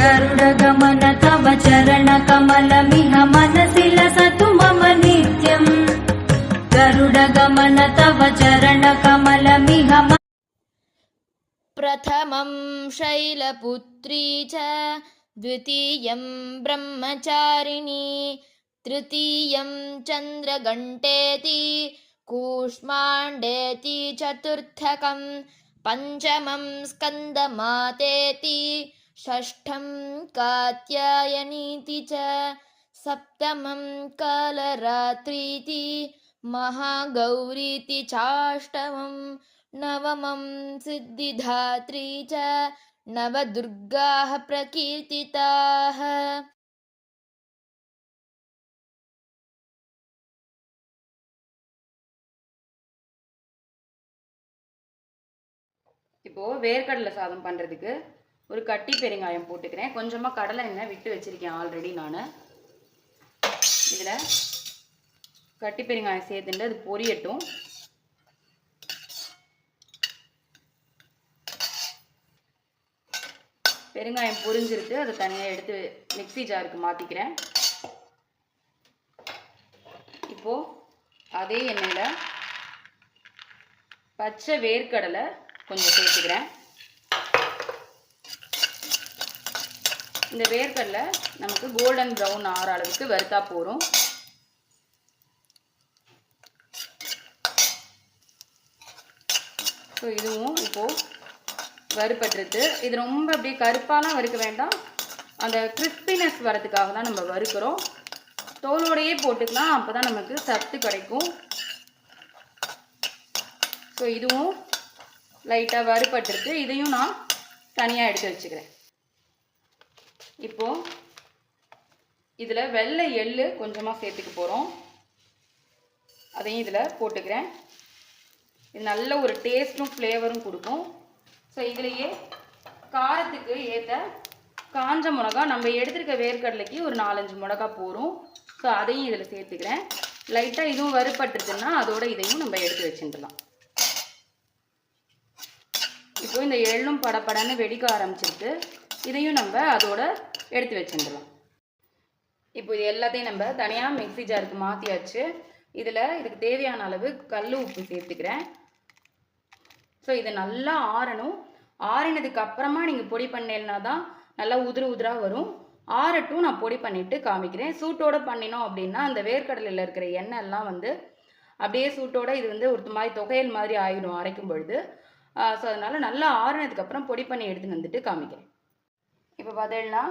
गरुडगमन तव चरणकमलमिह मनसि लसतु मम नित्यम् गरुडगमन तव चरणकमलमिह प्रथमं शैलपुत्री च द्वितीयं ब्रह्मचारिणी तृतीयं चन्द्रघण्टेति कूष्माण्डेति चतुर्थकं पञ्चमं स्कन्दमातेति षष्ठं कात्यायनीति च सप्तमं कालरात्रीति महागौरीति चाष्टमं नवमं सिद्धिदात्री च नवदुर्गाः प्रकीर्तिताः। இப்போ வேர்க்கடலை சாதம் பண்ணுறதுக்கு ஒரு கட்டி பெருங்காயம் போட்டுக்கிறேன். கொஞ்சமாக கடலை எண்ணெய் விட்டு வச்சுருக்கேன் ஆல்ரெடி நான். இதில் கட்டி பெருங்காயம் சேர்த்துட்டு அது பொரியட்டும். பெருங்காயம் பொரிஞ்சிருக்கு, அதை தனியாக எடுத்து மிக்ஸி ஜாருக்கு மாற்றிக்கிறேன். இப்போது அதே எண்ணெயில் பச்சை வேர்க்கடலை கொஞ்சம் சேர்த்துக்கிறேன். இந்த வேர்க்கடலை நமக்கு கோல்டன் ப்ரௌன் ஆகிற அளவுக்கு வறுத்தா போகிறோம். ஸோ இதுவும் இப்போது வறுபட்டுருது. இது ரொம்ப அப்படியே கருப்பாலாம் வறுக்க வேண்டாம், அந்த கிறிஸ்பினஸ் வரதுக்காக தான் நம்ம வறுக்கிறோம். தோலோடையே போட்டுக்கலாம், அப்போ தான் நமக்கு சத்து கிடைக்கும். ஸோ இதுவும் லைட்டாக வறுபட்டுருக்கு, இதையும் நான் தனியாக எடுத்து வச்சுக்கிறேன். இப்போது இதில் வெள்ளை எள்ளு கொஞ்சமாக சேர்த்துக்க போகிறோம், அதையும் இதில் போட்டுக்கிறேன். இது நல்ல ஒரு டேஸ்ட்டும் ஃப்ளேவரும் கொடுக்கும். ஸோ இதுலேயே காரத்துக்கு ஏற்ற காஞ்ச மிளகா, நம்ம எடுத்துருக்க வேர்க்கடலைக்கு ஒரு 4-5 மிளகா போகிறோம். ஸோ அதையும் இதில் சேர்த்துக்கிறேன். லைட்டாக இதுவும் வறுபட்டுருச்சுன்னா அதோட இதையும் நம்ம எடுத்து வச்சுட்டுலாம். இப்போ இந்த எள்ளும் படப்படன்னு வெடிக்க ஆரம்பிச்சிருக்கு, இதையும் நம்ம அதோட எடுத்து வச்சுடலாம். இப்போ இது எல்லாத்தையும் நம்ம தனியாக மிக்ஸி ஜாருக்கு மாற்றியாச்சு. இதுக்கு தேவையான அளவு கல் உப்பு சேர்த்துக்கிறேன். ஸோ இது நல்லா ஆறணும். ஆறினதுக்கு அப்புறமா நீங்கள் பொடி பண்ணேன்னா தான் நல்லா உதிராக வரும். ஆறட்டும், நான் பொடி பண்ணிவிட்டு காமிக்கிறேன். சூட்டோடு பண்ணினோம் அப்படின்னா அந்த வேர்க்கடலையில் இருக்கிற எண்ணெய் எல்லாம் அப்படியே சூட்டோடு இது ஒரு மாதிரி தொகையல் மாதிரி ஆகிடும் அரைக்கும் பொழுது. ஸோ அதனால் நல்லா ஆறினதுக்கப்புறம் பொடி பண்ணி எடுத்துன்னு வந்துட்டு காமிக்கிறேன். இப்போ பார்த்தீங்கன்னா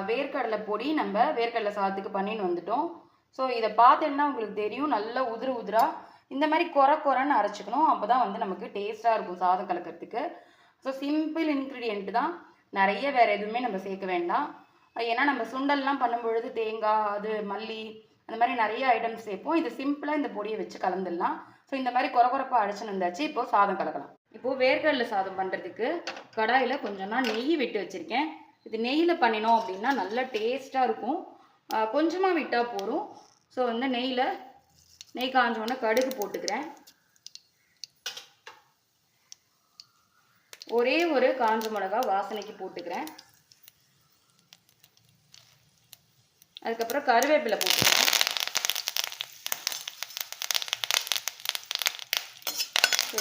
வேர்க்கடலை பொடி நம்ம வேர்க்கடலை சாதத்துக்கு பண்ணின்னு வந்துட்டோம். ஸோ இதை பார்த்தீங்கன்னா உங்களுக்கு தெரியும், நல்லா உதிரா இந்த மாதிரி குறைன்னு அரைச்சிக்கணும். அப்போ தான் நமக்கு டேஸ்ட்டாக இருக்கும் சாதம் கலக்கிறதுக்கு. ஸோ சிம்பிள் இன்க்ரீடியண்ட் தான், நிறைய வேறு எதுவுமே நம்ம சேர்க்க வேண்டாம். ஏன்னா நம்ம சுண்டல்லாம் பண்ணும்பொழுது தேங்காய், அது மல்லி, அந்த மாதிரி நிறைய ஐட்டம்ஸ் சேர்ப்போம். இது சிம்பிளாக இந்த பொடியை வச்சு கலந்துடலாம். ஸோ இந்த மாதிரி குறைப்பாக அரைச்சின்னு வந்தாச்சு. இப்போது சாதம் கலக்கலாம். இப்போது வேர்க்கடலை சாதம் பண்ணுறதுக்கு கடாயில் கொஞ்சம் நான் நெய் விட்டு வச்சுருக்கேன். இது நெய்யில் பண்ணினோம் அப்படின்னா நல்லா டேஸ்ட்டாக இருக்கும். கொஞ்சமாக விட்டால் போதும். ஸோ நெய் காஞ்சோன்னே கடுகு போட்டுக்கிறேன். ஒரே ஒரு காஞ்ச மிளகா வாசனைக்கு போட்டுக்கிறேன். அதுக்கப்புறம் கருவேப்பிலை போட்டுக்கிறேன்.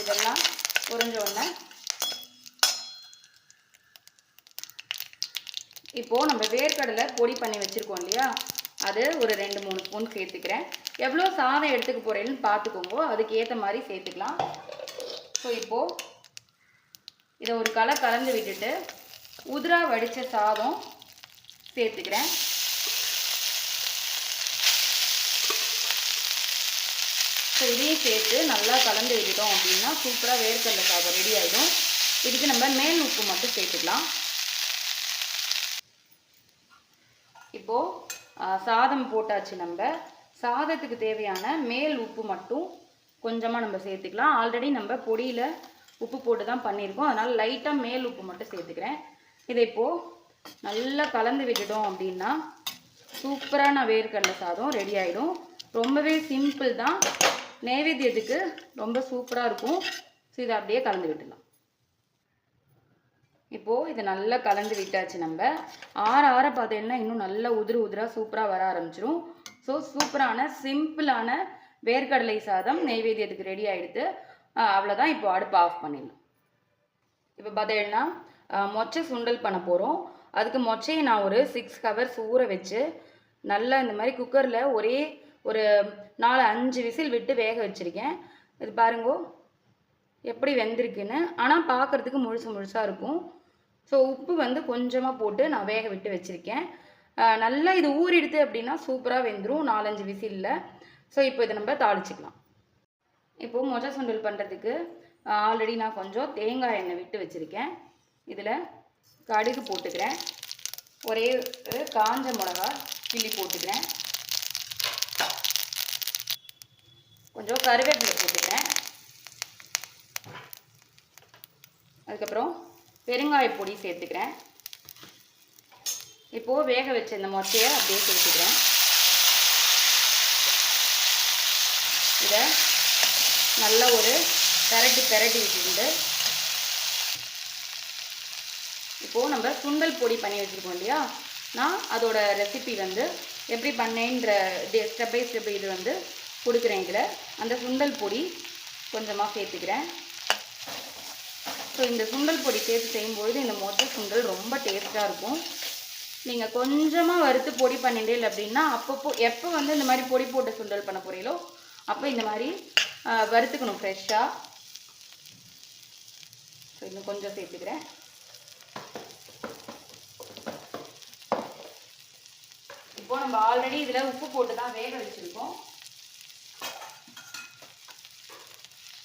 இதெல்லாம் பொரிஞ்ச உடனே இப்போது நம்ம வேர்க்கடலை பொடி பண்ணி வச்சுருக்கோம் இல்லையா, அது ஒரு 2-3 ஸ்பூன் சேர்த்துக்கிறேன். எவ்வளோ சாதம் எடுத்துக்க போகிறேன்னு பார்த்துக்கோங்க, அதுக்கு ஏற்ற மாதிரி சேர்த்துக்கலாம். ஸோ இப்போது இதை ஒரு கலந்து விட்டுட்டு உதிரா வடித்த சாதம் சேர்த்துக்கிறேன். ஸோ இதையும் சேர்த்து நல்லா கலந்து விட்டுட்டோம் அப்படின்னா சூப்பராக வேர்க்கடலை சாதம் ரெடி ஆகிடும். இதுக்கு நம்ம மேல் உப்பு மட்டும் சேர்த்துக்கலாம். இப்போது சாதம் போட்டாச்சு. நம்ம சாதத்துக்கு தேவையான மேல் உப்பு மட்டும் கொஞ்சமாக நம்ம சேர்த்துக்கலாம். ஆல்ரெடி நம்ம பொடியில் உப்பு போட்டு தான் பண்ணியிருக்கோம், அதனால் லைட்டாக மேல் உப்பு மட்டும் சேர்த்துக்கிறேன். இதை இப்போது நல்லா கலந்து விட்டுட்டோம் அப்படின்னா சூப்பரான வேர்க்கடலை சாதம் ரெடி ஆகிடும். ரொம்பவே சிம்பிள் தான், நைவேத்தியத்துக்கு ரொம்ப சூப்பராக இருக்கும். ஸோ இதை அப்படியே கலந்து விட்டுடலாம். இப்போது இதை நல்லா கலந்து விட்டாச்சு. நம்ம ஆற ஆற பார்த்தீங்கன்னா இன்னும் நல்லா உதிராக சூப்பராக வர ஆரம்பிச்சிடும். ஸோ சூப்பரான சிம்பிளான வேர்க்கடலை சாதம் நெய்வேத்தியத்துக்கு ரெடி ஆகிடுது. அவ்வளோதான். இப்போ அடுப்பு ஆஃப் பண்ணிடலாம். இப்போ பார்த்தீங்கன்னா மொச்சை சுண்டல் பண்ண போகிறோம். அதுக்கு மொச்சையை நான் ஒரு 6 ஹவர்ஸ் ஊற வச்சு நல்லா இந்த மாதிரி குக்கரில் ஒரு 4-5 விசில் விட்டு வேக வச்சுருக்கேன். இது பாருங்கோ எப்படி வெந்திருக்குன்னு. ஆனால் பார்க்குறதுக்கு முழுசாக இருக்கும். ஸோ உப்பு கொஞ்சமாக போட்டு நான் வேக விட்டு வச்சுருக்கேன். நல்லா இது ஊறிடுது அப்படின்னா சூப்பராக வெந்துடும் 4-5 விசிலில். ஸோ இப்போ இதை நம்ம தாளிச்சிக்கலாம். இப்போது மொச்சை சுண்டல் பண்ணுறதுக்கு ஆல்ரெடி நான் கொஞ்சம் தேங்காய் எண்ணெய் விட்டு வச்சுருக்கேன். இதில் கடுகு போட்டுக்கிறேன். ஒரே ஒரு காஞ்ச மிளகா கிள்ளி போட்டுக்கிறேன். கொஞ்சம் கருவேப்பிலை போட்டுக்கிறேன். அதுக்கப்புறம் பெருங்காய பொடி சேர்த்துக்கிறேன். இப்போது வேக வச்ச இந்த மொச்சையை அப்படியே சேர்த்துக்கிறேன். இதை நல்ல ஒரு பெரட்டி விட்டுட்டு இப்போது நம்ம சுண்டல் பொடி பண்ணி வச்சுருக்கோம் இல்லையா, நான் அதோட ரெசிபி எப்படி பண்ணேன்ற ஸ்டெப் பை ஸ்டெப் இது கொடுக்குறேன். இதில் அந்த சுண்டல் பொடி கொஞ்சமாக சேர்த்துக்கிறேன். ஸோ இந்த சுண்டல் பொடி சேர்த்து செய்யும்பொழுது இந்த மொச்சை சுண்டல் ரொம்ப டேஸ்ட்டாக இருக்கும். நீங்கள் கொஞ்சமாக வறுத்து பொடி பண்ணிட்டே அப்படின்னா எப்போ இந்த மாதிரி பொடி போட்டு சுண்டல் பண்ண போகிறீங்களோ அப்போ இந்த மாதிரி வறுத்துக்கணும் ஃப்ரெஷ்ஷாக. ஸோ இன்னும் கொஞ்சம் சேர்த்துக்கிறேன். இப்போது நம்ம ஆல்ரெடி இதில் உப்பு போட்டு தான் வேக வச்சுருக்கோம்.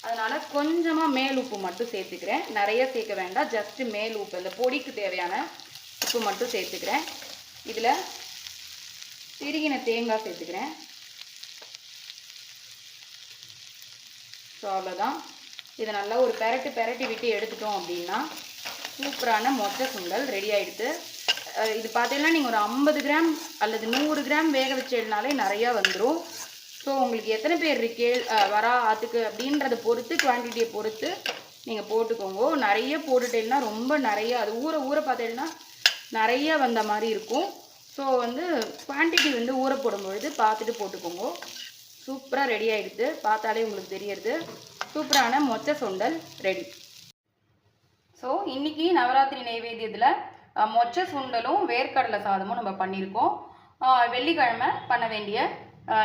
அதனால் கொஞ்சமாக மேல் உப்பு மட்டும் சேர்த்துக்கிறேன். நிறைய சேர்க்க வேண்டாம், ஜஸ்ட்டு மேல் உப்பு, இந்த பொடிக்கு தேவையான உப்பு மட்டும் சேர்த்துக்கிறேன். இதில் திருகின தேங்காய் சேர்த்துக்கிறேன். ஸோ அவ்வளோதான். இதை நல்லா ஒரு பெரட்டி விட்டு எடுத்துட்டோம் அப்படின்னா சூப்பரான மொச்சை சுண்டல் ரெடி ஆகிடுது. இது பார்த்தீங்கன்னா நீங்கள் ஒரு 50 கிராம் அல்லது 100 கிராம் வேக வச்சதுனாலே நிறையா வந்துடும். ஸோ உங்களுக்கு எத்தனை பேர் வரா ஆற்றுக்கு அப்படின்றத பொறுத்து, குவான்டிட்டியை பொறுத்து நீங்கள் போட்டுக்கோங்க. நிறைய போட்டுட்டேன்னா ரொம்ப நிறைய அது ஊற பார்த்தீங்கன்னா நிறைய வந்த மாதிரி இருக்கும். ஸோ குவான்டிட்டி ஊற போடும்பொழுது பார்த்துட்டு போட்டுக்கோங்க. சூப்பராக ரெடி ஆகிடுது. பார்த்தாலே உங்களுக்கு தெரியறது சூப்பரான மொச்சை சுண்டல் ரெடி. ஸோ இன்றைக்கி நவராத்திரி நைவேத்தியத்தில் மொச்சை சுண்டலும் வேர்க்கடலை சாதமும் நம்ம பண்ணியிருக்கோம். வெள்ளிக்கிழமை பண்ண வேண்டிய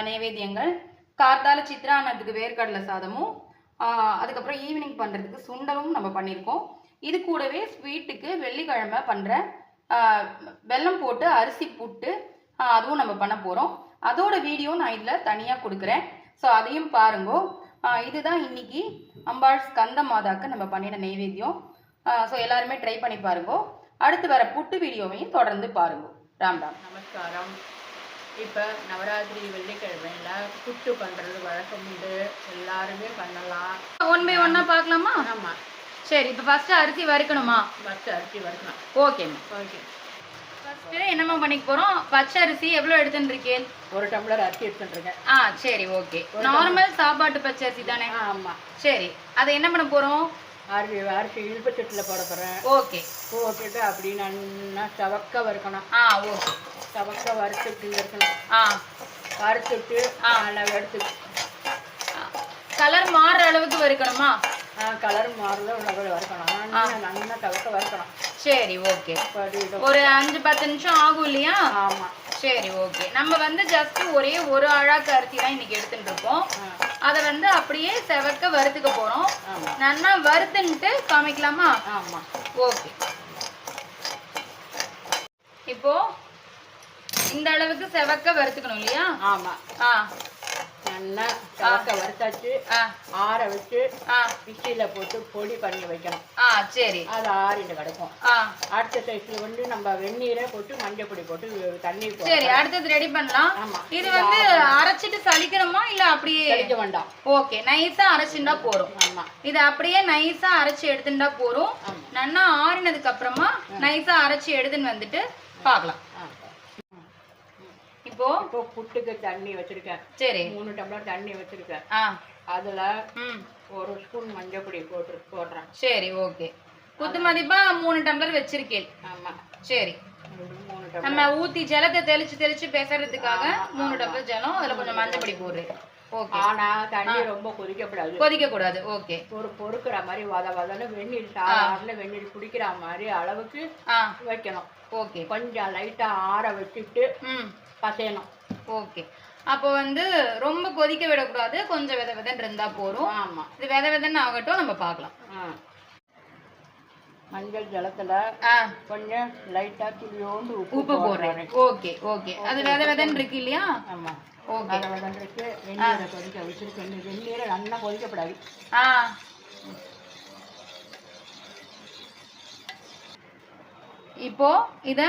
நைவேத்தியங்கள் கார்த்தால சித்ரானத்துக்கு வேர்க்கடலை சாதமும் அதுக்கப்புறம் ஈவினிங் பண்ணுறதுக்கு சுண்டலும் நம்ம பண்ணியிருக்கோம். இது கூடவே ஸ்வீட்டுக்கு வெள்ளிக்கிழமை பண்ணுற வெல்லம் போட்டு அரிசி புட்டு அதுவும் நம்ம பண்ண போகிறோம். அதோட வீடியோ நான் இதில் தனியாக கொடுக்குறேன். ஸோ அதையும் பாருங்கோ. இதுதான் இன்னைக்கு அம்பாள் ஸ்கந்த மாதாக்கு நம்ம பண்ணின நைவேத்தியம். ஸோ எல்லாருமே ட்ரை பண்ணி பாருங்கோ. அடுத்து வர புட்டு வீடியோவையும் தொடர்ந்து பாருங்கோ. ராம் ராம். நமஸ்காரம். இப்போ நவராத்திரி வெள்ளிக்கிழமையில் புட்டு பண்ணுறது வழக்கம் உண்டு, எல்லாருமே பண்ணலாம். 1 by 1 பார்க்கலாமா? ஆமாம். சரி, இப்போ ஃபஸ்ட்டு அரிசி வறுக்கணுமா? ஃபஸ்ட்டு அரிசி வறுக்கணும். ஓகேம்மா. ஓகே. ஃபஸ்ட்டு என்னம்மா பண்ணிக்க போகிறோம்? பச்சை அரிசி எவ்வளோ எடுத்துட்டுருக்கேன்? 1 டம்ளர் அரிசி எடுத்துட்டுருக்கேன். சரி, ஓகே. நார்மல் சாப்பாட்டு பச்சை அரிசி தானே? ஆமாம். சரி, அதை என்ன பண்ண போகிறோம்? அரிசி இழுப்பச்சட்டில் போட போகிறேன். ஓகே. போட்டுட்டு அப்படி நல்லா சவக்க வறுக்கணும். ஓகே. சவக்க வறுத்துட்டு இருக்கணும். வறுத்துட்டு நல்லா எடுத்து கலர் மாறுற அளவுக்கு வறுக்கணுமா? கலர் மாறுற வறுக்கணும். நல்லா சவக்க வறுக்கணும். சரி, ஓகே. ஒரு 5-10 நிமிஷம் ஆகும் இல்லையா? ஆமாம். சரி, ஓகே. நம்ம ஜஸ்ட் ஒரே ஒரு அழாக்கு அரிசி தான் இன்னைக்கு எடுத்துட்டு இருக்கோம். அதை அப்படியே செவக்க வறுத்துக்க போறோம். நல்லா வறுத்துன்ட்டு காமிக்கலாமா? ஆமாம். ஓகே. இப்போ இந்த அளவுக்கு செவக்க வறுத்துக்கணும் இல்லையா? ஆமாம். நல்லா சவக்க வறுத்தாச்சு. ஆற வச்சு மிக்சியில் போட்டு பொடி பண்ணி வைக்கணும். சரி, அது ஆறிட்டு கிடைக்கும். அடுத்த சைஸ்ல நம்ம வெந்நீரை போட்டு மஞ்சள் பொடி போட்டு தண்ணி. சரி, அடுத்தது ரெடி பண்ணலாம். இது அரைச்சிட்டு சலிக்கணுமா இல்ல அப்படியே? சலிக்க வேண்டாம். ஓகே, நைஸா அரைச்சுட்டா போறோம். ஆமா, இது அப்படியே நைஸா அரைச்சு எடுத்துட்டா போறோம். நல்லா ஆறினதுக்கு அப்புறமா நைஸா அரைச்சு எடுத்துன்னு வந்துட்டு பார்க்கலாம். இப்போ புட்டுக்கு தண்ணி வச்சிருக்கேன். சரி, 3 டம்ளர் தண்ணி வச்சிருக்கேன். அதுல 1 ஸ்பூன் மஞ்சள் பொடி போடுறேன். சரி, ஓகே. குத்து மதிப்பா 3 டம்ளர் வச்சிருக்கேன். ஆமா சரி. 3 டம்ளர் நம்ம ஊத்தி ஜலத்தை தெளிச்சு பேசுறதுக்காக 3 டம்ளர் ஜலம், அதுல கொஞ்சம் மஞ்சள் பொடி போடுறேன். ஓகே. ஆனா தண்ணி ரொம்ப கொதிக்கக்கூடாது. கொதிக்க கூடாது. ஓகே. ஒரு பொறுக்கிற மாதிரி வதன்னு வெந்நீர் சாதாரண வெந்நீர் குடிக்கிற மாதிரி அளவுக்கு வைக்கணும். ஓகே. கொஞ்சம் லைட்டா ஆற வச்சுட்டு பசையணும். ஓகே. அப்போ வந்து ரொம்ப கொதிக்க விடக்கூடாது, கொஞ்சம் வெதன்னு இருந்தா போதும். ஆமா. இது வெதன்னு ஆகட்டும், நம்ம பார்க்கலாம். மஞ்சள் ஜலத்துல கொஞ்சம் லைட்டா துளியோண்டு உப்பு போடுறேன். Okay okay. அது வெதன்னு இருக்கு இல்லையா? ஆமா. ஓகே. வெதன்னு இருக்கு. வெந்நீரை கொதிக்க வச்சிருக்கேன். வெந்நீரை நல்லா கொதிக்கப்படாது. இப்போ இத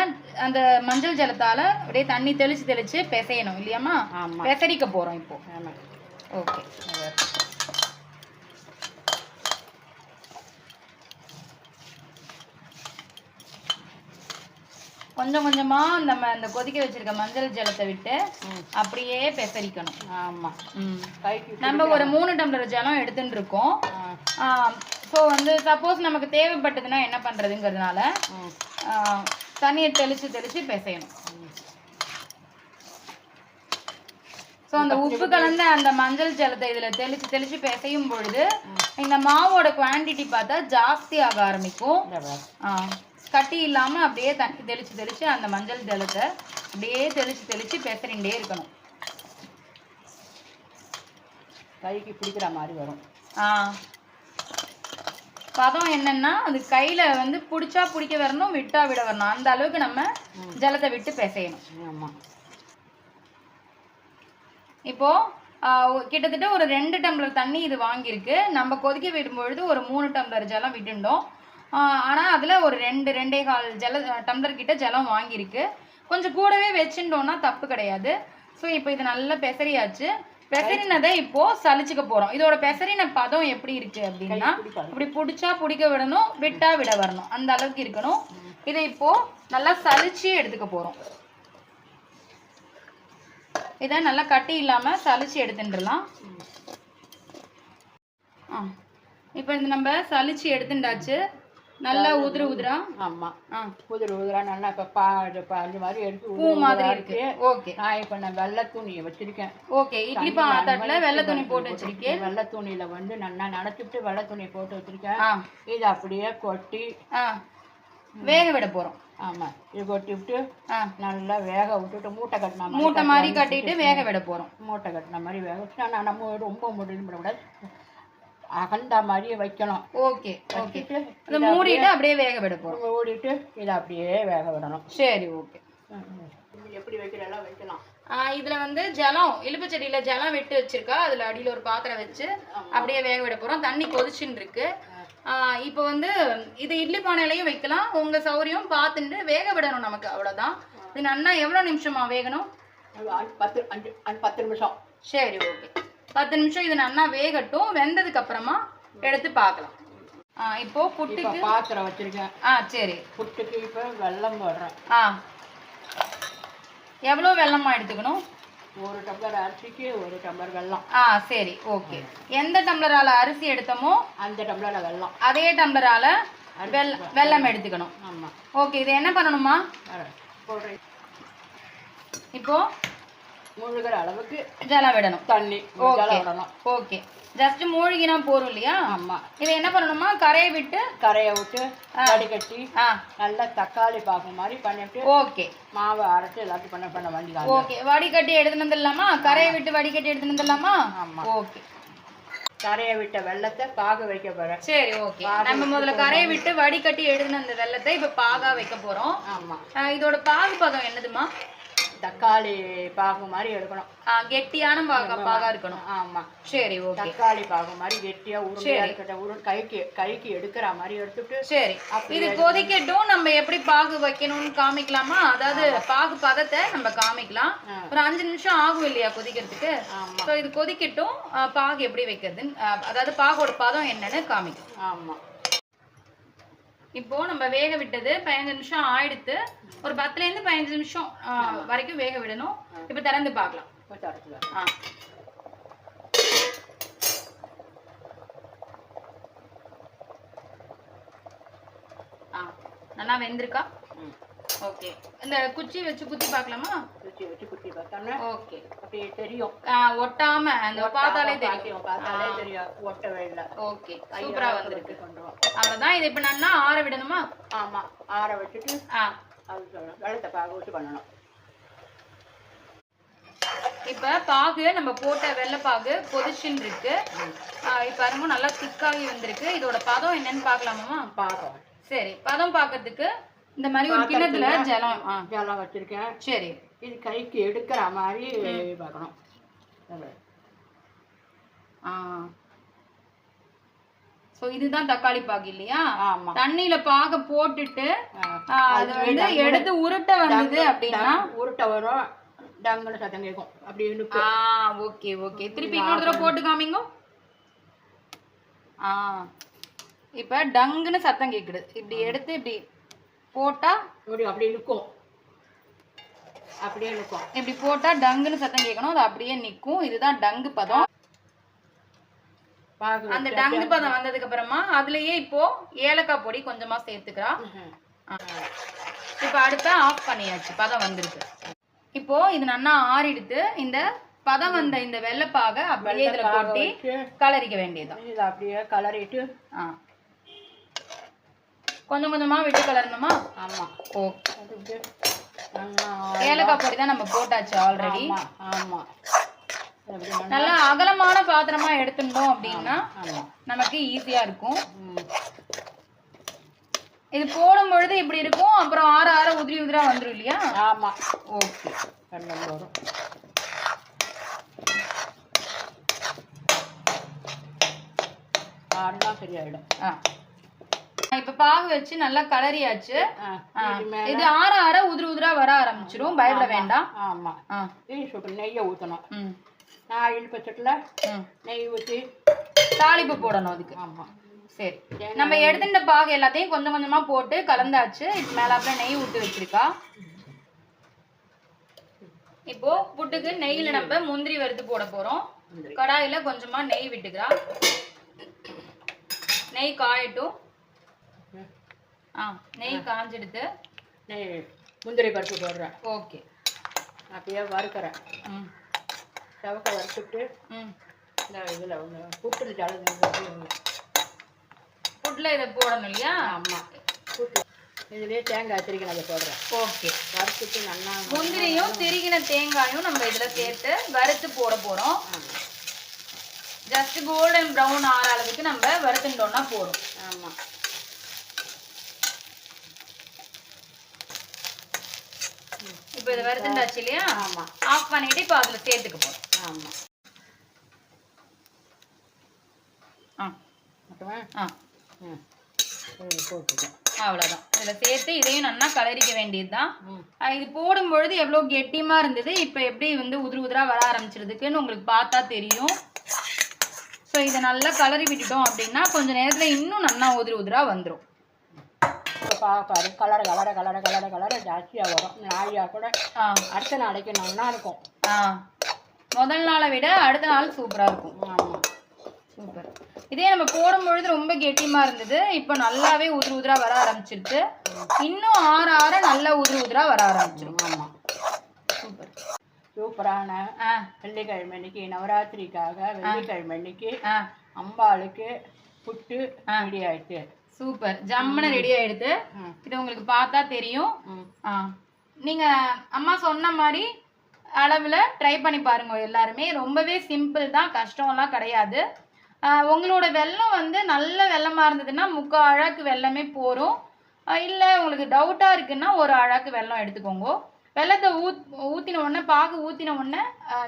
அந்த மஞ்சள் ஜலத்தால அப்படியே தண்ணி தெளிச்சு பிசையணும் இல்லையாமா? பெசரிக்க போறோம் இப்போ. ஓகே. கொஞ்சம் கொஞ்சமா நம்ம அந்த கொதிக்க வச்சிருக்க மஞ்சள் ஜலத்தை விட்டு அப்படியே பெசரிக்கணும். ஆமா. நம்ம ஒரு 3 டம்ளர் ஜலம் எடுத்துட்டு இருக்கோம். ஸோ வந்து சப்போஸ் நமக்கு தேவைப்பட்டதுன்னா என்ன பண்றதுங்கிறதுனால தண்ணியை தெளிச்சு பிசையணும். ஸோ அந்த உப்பு கலந்த அந்த மஞ்சள் ஜலத்தை இதுல தெளிச்சு பிசையும் பொழுது இந்த மாவோட குவான்டிட்டி பார்த்தா ஜாஸ்தி ஆக ஆரம்பிக்கும். கட்டி இல்லாம அப்படியே தண்ணி தெளிச்சு அந்த மஞ்சள் ஜலத்தை அப்படியே தெளிச்சு பிசைண்டே இருக்கணும். கைக்கு பிடிக்கிற மாதிரி வரும். பதம் என்னன்னா அது கையில வந்து பிடிச்சா பிடிக்க வரணும், விட்டா விட வரணும். அந்த அளவுக்கு நம்ம ஜலத்தை விட்டு பிசையணும். ஆமா. இப்போ கிட்டத்தட்ட ஒரு 2 டம்ளர் தண்ணி இது வாங்கியிருக்கு. நம்ம கொதிக்க விடும்பொழுது ஒரு 3 டம்ளர் ஜலம் விட்டுண்டோம். ஆனா அதுல ஒரு 2.25 டம்ளர் கிட்ட ஜலம் வாங்கியிருக்கு. கொஞ்சம் கூடவே வச்சுட்டோம்னா தப்பு கிடையாது. ஸோ இப்போ இது நல்லா பெசரியாச்சு. பெசரினதை இப்போ சலிச்சுக்க போறோம். இதோட பெசரின பதம் எப்படி இருக்கு அப்படின்னா இப்படி பிடிச்சா பிடிக்க விடணும், விட்டா விட வரணும், அந்த அளவுக்கு இருக்கணும். இதை இப்போ நல்லா சலிச்சு எடுத்துக்க போறோம். இதை நல்லா கட்டி இல்லாம சலிச்சு எடுத்துடலாம். இப்போ இது நம்ம சலிச்சு எடுத்துட்டாச்சு. நல்லா உதிரா. ஆமா. உதிரா நல்லா பாஞ்சு மாதிரி எடுத்து பூ மாதிரி இருக்கு. ஓகே. நான் இப்போ நான் வெள்ளை துணியை வச்சிருக்கேன். ஓகே. இட்லி பாத்திரத்துல வெள்ளை துணி போட்டு வச்சிருக்கேன். வெள்ளை துணியில வந்து நல்லா நனைச்சிட்டு வெள்ளை துணி போட்டு வச்சிருக்கேன். இது அப்படியே கொட்டி வேக விட போறோம். ஆமா. இது கொட்டி விட்டு நல்லா வேக விட்டுட்டு மூட்டை மாதிரி கட்டிட்டு வேக விட போறோம். மூட்டை கட்டின மாதிரி வேக விட்டு நம்ம ரொம்ப முடிவு விடக்கூடாது, அகண்டா மாதிரியே வைக்கணும். ஓகே. வச்சுட்டு இதை மூடிட்டு அப்படியே வேக விட போறோம். மூடிட்டு இதை அப்படியே வேக விடணும். சரி. ஓகே. எப்படி வைக்கிறதெல்லாம் வைக்கலாம். இதுல வந்து ஜலம் இலுப்பு செடியில ஜலம் விட்டு வச்சிருக்கா. அதுல அடியில ஒரு பாத்திரம் வச்சு அப்படியே வேக விட போறோம். தண்ணி கொதிச்சுன்னு இருக்கு. இப்போ வந்து இது இட்லி பானையிலையும் வைக்கலாம், உங்க சௌரியம் பார்த்துட்டு வேக விடணும் நமக்கு, அவ்வளவுதான். இது நல்லா எவ்வளவு நிமிஷமா வேகணும்? 10 நிமிஷம். சரி. ஓகே. 10 நிமிஷம் இது நல்லா வேகட்டும். வெந்ததுக்கு அப்புறமா எடுத்து பார்க்கலாம். இப்போ புட்டுக்கு பாத்திரம் வச்சிருக்கேன். சரி. புட்டுக்கு இப்போ வெல்லம் போடுறேன். எவ்வளோ வெல்லமா எடுத்துக்கணும்? 1 டம்ளர் அரிசிக்கு 1 டம்ளர் வெல்லம். சரி. ஓகே. எந்த டம்ளரால அரிசி எடுத்தோமோ அந்த டம்ளர்ல வெல்லம், அதே டம்ளரால வெல்லம் எடுத்துக்கணும். ஆமா. ஓகே. இது என்ன பண்ணணுமா? போடுறேன். இப்போ மூழ்கிற அளவுக்கு ஜலம் விடணும். தண்ணி விடணும். ஓகே. ஜஸ்ட் மூழ்கினா போறோம் இல்லையா? ஆமா. இதை என்ன பண்ணணுமா? கரையை விட்டு வடிகட்டி நல்லா தக்காளி பாக்கு மாதிரி பண்ணிட்டு ஓகே மாவை அரைச்சு எல்லாத்தையும் பண்ண வேண்டியது. ஓகே. வடிகட்டி எடுத்துட்டு வந்துடலாமா? கரையை விட்டு வடிகட்டி எடுத்துட்டு வந்துடலாமா? ஆமா. ஓகே. கரையை விட்ட வெள்ளத்தை பாக வைக்க போறேன். சரி. ஓகே. நம்ம முதல்ல கரையை விட்டு வடிகட்டி எடுத்துட்டு அந்த வெள்ளத்தை இப்ப பாகா வைக்க போறோம். ஆமா. இதோட பாகு பதம் என்னதுமா? தக்காளி பாகு மாதிரி எடுக்கணும். கெட்டியான பாகா இருக்கணும். ஆமா. சரி. ஓகே. தக்காளி பாகு மாதிரி கெட்டியா உருண்டையா இருக்கட்டும். கைக்கு எடுக்கிற மாதிரி எடுத்துட்டு. சரி. இது கொதிக்கட்டும். நம்ம எப்படி பாகு வைக்கணும்னு காமிக்கலாமா? அதாவது பாகு பதத்தை நம்ம காமிக்கலாம். ஒரு 5 நிமிஷம் ஆகும் இல்லையா கொதிக்கிறதுக்கு? சோ இது கொதிக்கட்டும். பாகு எப்படி வைக்கிறது, அதாவது பாகோட பதம் என்னன்னு காமிக்கும். ஆமா. இப்போ நம்ம வேக விட்டது 15 நிமிஷம் ஆயிடுத்து. ஒரு 10ல இருந்து 15 நிமிஷம் வரைக்கும் வேக விடணும். இப்ப திறந்து பார்க்கலாம். நல்லா வெந்திருக்கா? ஓகே. இந்த குச்சி வச்சு குத்தி பார்க்கலாமா? குச்சி வச்சு குத்தி பார்த்தோம்னா ஓகே. அப்படியே தெரியும். ஒட்டாம அந்த பார்த்தாலே தெரியும். பார்த்தாலே தெரியும், ஒட்டவே இல்லை. ஓகே, சூப்பரா வந்திருக்கு. கொண்டுருவோம். அவ்வளோதான். இதை இப்போ நல்லா ஆற விடணுமா? ஆமாம், ஆற வச்சுட்டு அது சொல்லணும், வெள்ளத்தை பாக வச்சு பண்ணணும். இப்போ பாகு நம்ம போட்ட வெள்ளைப்பாகு கொதிச்சுன்னு இருக்கு. இப்போ பாருங்க நல்லா திக்காகி வந்திருக்கு. இதோட பதம் என்னன்னு பார்க்கலாமா? பார்க்கலாம். சரி, பதம் பார்க்கறதுக்கு இந்த மாதிரி ஒரு கிண்ணத்துல ஜலம் வச்சிருக்கேன். சரி, இது கைக்கு எடுக்கிற மாதிரி பார்க்கணும். ஸோ இதுதான் தக்காளி பாகு இல்லையா? ஆமாம். தண்ணியில பாக போட்டுட்டு அது வந்து எடுத்து உருட்ட வந்தது அப்படின்னா உருட்ட வரும், டங்குன்னு சத்தம் கேட்கும். அப்படி ஓகே ஓகே. திருப்பி இன்னொரு தடவை போட்டு காமிங்க. இப்போ டங்குன்னு சத்தம் கேட்குது. இப்படி எடுத்து இப்படி போட்டா அப்படி நிற்கும். அப்படியே நிற்கும். இப்படி போட்டா டங்குன்னு சத்தம் கேட்கணும். அது அப்படியே நிற்கும். இதுதான் டங்கு பதம். அந்த டங்கு பதம் வந்ததுக்கு அப்புறமா அதுலயே இப்போ ஏலக்காய் பொடி கொஞ்சமா சேர்த்துக்கிறா. இப்போ அடுத்த ஆஃப் பண்ணியாச்சு. பதம் வந்திருக்கு. இப்போ இது நல்லா ஆறிடுத்து. இந்த பதம் வந்த இந்த வெள்ளைப்பாக அப்படியே இதுல கொட்டி கலரிக்க வேண்டியதுதான். இதை அப்படியே கலரிட்டு கொஞ்சம் கொஞ்சமா விட்டு கலரணுமா? ஆமா. ஓகே. ஏலக்காய் பொடி தான் நம்ம போட்டாச்சு ஆல்ரெடி. ஆமா. நல்லா அகலமான பாத்திரமா எடுத்துட்டோம் அப்படின்னா நமக்கு ஈஸியா இருக்கும். இது போடும் பொழுது இப்படி இருக்கும். அப்புறம் ஆற ஆற உதிரி உதிரா வந்துடும் இல்லையா? ஆமா. ஓகே. வரும். ஆறுனா சரியாயிடும். இப்ப பாகு வச்சு நல்லா கலரியாச்சு. இது ஆற ஆற உதிரி உதிரா வர ஆரம்பிச்சிரும். பயப்பட வேண்டாம். ஆமா. நெய்யை ஊற்றணும். நான் இழுப்பச்சட்டில் நெய் ஊற்றி தாளிப்பு போடணும் அதுக்கு. ஆமா. சரி, நம்ம எடுத்துட்ட பாகு எல்லாத்தையும் கொஞ்சம் கொஞ்சமா போட்டு கலந்தாச்சு. இப்போ மேலாப்புல நெய் விட்டு வச்சிருக்கா. இப்போ புட்டுக்கு நெய்யில நம்ம முந்திரி வறுத்து போட போறோம். கடாயில கொஞ்சமா நெய் விட்டுக்கிறா. நெய் காயட்டும். நெய் காஞ்செடுத்து நெய் முந்திரி பருப்பு போடுறேன். ஓகே. அப்படியே வறுக்கிறேன். சவக்க வறுத்துட்டு இந்த இதில் புட்டு புட்டில் இதை போடணும் இல்லையா? ஆமாம். புட்டு இதுலேயே தேங்காய் திரிக்கினதை போடுறேன். ஓகே. வறுத்துட்டு நல்லா முந்திரியும் திரிக்கின தேங்காயும் நம்ம இதில் சேர்த்து வறுத்து போட போகிறோம். ஜஸ்ட் கோல்டன் ப்ரௌன் ஆற அளவுக்கு நம்ம வறுத்துட்டோம்னா போதும். ஆமாம். இப்போ இதை வறுத்துண்டாச்சு இல்லையா? ஆமாம். ஆஃப் பண்ணிட்டு இப்போ அதில் சேர்த்துக்க போகிறோம். ஆமாம். போட்டுக்கேன். அவ்வளோதான். இதில் சேர்த்து இதையும் நல்லா கலரிக்க வேண்டியதுதான். இது போடும்பொழுது எவ்வளோ கெட்டியமாக இருந்தது, இப்போ எப்படி வந்து உதிரி உதிராக வர ஆரம்பிச்சிருதுக்குன்னு உங்களுக்கு பார்த்தா தெரியும். ஸோ இதை நல்லா கலரி விட்டுட்டோம் அப்படின்னா கொஞ்சம் நேரத்தில் இன்னும் நல்லா உதிரி உதிராக வந்துடும். பாரு கலர் கலர கலர கலர கலர ஜாஸ்தியாக வரும். நாயாக கூட அடுத்த நாளைக்கு நல்லா இருக்கும். முதல் நாளை விட அடுத்த நாள் சூப்பராக இருக்கும். ஆமாம். சூப்பர். இதே நம்ம போடும்பொழுது ரொம்ப கெட்டியமாக இருந்தது. இப்போ நல்லாவே உதிரி உதிராக வர ஆரம்பிச்சிருக்கு. இன்னும் ஆற ஆற நல்லா உதிரி உதிராக வர ஆரம்பிச்சிடும். ஆமாம். சூப்பர். சூப்பரான வெள்ளிக்கிழமை அன்னைக்கு நவராத்திரிக்காக வெள்ளிக்கிழமை அன்னைக்கு அம்பாளுக்கு புட்டு ரெடி ஆயிடுச்சு. சூப்பர். ஜம்முன்னு ரெடி ஆயிடுது. இது உங்களுக்கு பார்த்தா தெரியும். நீங்க அம்மா சொன்ன மாதிரி அளவில் ட்ரை பண்ணி பாருங்க எல்லாருமே. ரொம்பவே சிம்பிள் தான், கஷ்டம்லாம் கிடையாது. உங்களோட வெல்லம் வந்து நல்ல வெல்லமாக இருந்ததுன்னா 3/4 அழகு வெல்லமே போகும். இல்லை உங்களுக்கு டவுட்டாக இருக்குன்னா 1 அழகு வெல்லம் எடுத்துக்கோங்க. வெல்லத்தை ஊற்றின உடனே பாகு ஊற்றின உடனே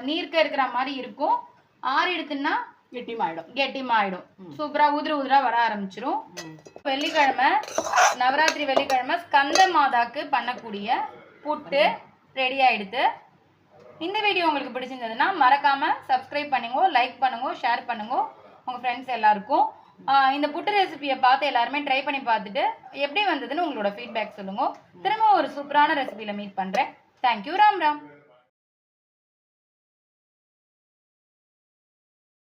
நீர்க்க இருக்கிற மாதிரி இருக்கும். ஆறிடுத்துன்னா கெட்டிமாயிடும். சூப்பராக உதிரி உதிராக வர ஆரம்பிச்சிடும். வெள்ளிக்கிழமை நவராத்திரி வெள்ளிக்கிழமை ஸ்கந்த மாதாக்கு பண்ணக்கூடிய புட்டு ரெடி ஆயிடுது. இந்த வீடியோ உங்களுக்கு பிடிச்சிருந்ததுன்னா மறக்காம சப்ஸ்கிரைப் பண்ணுங்க, லைக் பண்ணுங்க, ஷேர் பண்ணுங்க உங்கள் ஃப்ரெண்ட்ஸ் எல்லாருக்கும். இந்த புட்டு ரெசிபியை பார்த்து எல்லாருமே ட்ரை பண்ணி பார்த்துட்டு எப்படி வந்ததுன்னு உங்களோட ஃபீட்பேக் சொல்லுங்க. திரும்ப ஒரு சூப்பரான ரெசிபியில் மீட் பண்ணுறேன். தேங்க்யூ. ராம் ராம்.